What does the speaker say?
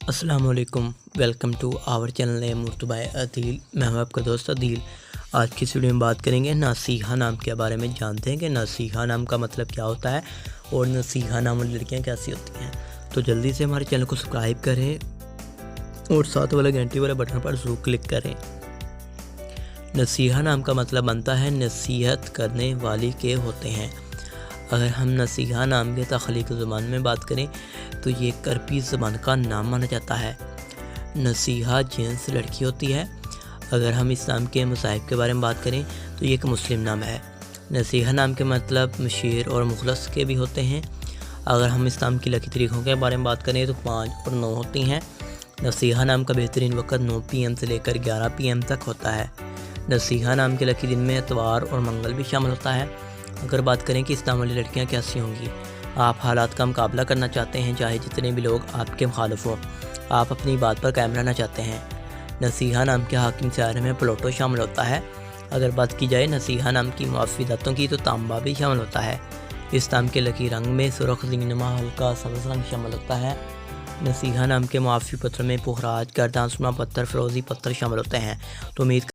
अस्सलाम वालेकुम, welcome to our channel Murtaba Adeel. मैं हूं आपका दोस्त अदील। आज की इस वीडियो में बात करेंगे नसीहा नाम के बारे में। जानते हैं कि नसीहा नाम का मतलब क्या होता है और नसीहा नाम वाली लड़कियां कैसी होती हैं। तो जल्दी से हमारे चैनल को सब्सक्राइब करें और साथ वाला घंटी वाले बटन पर ज़रूर क्लिक करें। नसीहा नाम का मतलब बनता है नसीहत करने वाली के होते हैं। अगर हम नसीहा नाम के तख्लीक ज़बान में बात करें तो ये करपी ज़बान का नाम माना जाता है। नसीहा जिन्स लड़की होती है। अगर हम इस नाम के मसाहिब के बारे में बात करें तो ये एक मुस्लिम नाम है। नसीहा नाम के मतलब मशीर और मुखलस के भी होते हैं। अगर हम इस नाम की लकी तरीक़ों के बारे में बात करें तो 5 और 9 होती हैं। नसीहा नाम का बेहतरीन वक्त 9 PM से लेकर 11 PM तक होता है। नसीहा नाम के लकी दिन में इतवार और मंगल भी शामिल होता है। अगर बात करें कि इस नाम वाली लड़कियाँ कैसी होंगी, आप हालात का मुकाबला करना चाहते हैं, चाहे जितने भी लोग आपके मुखालिफ हों, आप अपनी बात पर कायम रहना चाहते हैं। नसीहा नाम के हाकिम सियारे में प्लूटो शामिल होता है। अगर बात की जाए नसीहा नाम की मुआफ़िदातों की तो तांबा भी शामिल होता है। इस नाम के लकी रंग में सुरख ज़ीनुमा हल्का सब्ज़ रंग शामिल होता है। नसीहा नाम के मुआफ़ी पत्थर में पुखराज गर्दान सुना पत्थर फ़िरोज़ी पत्थर शामिल होते हैं। तो उम्मीद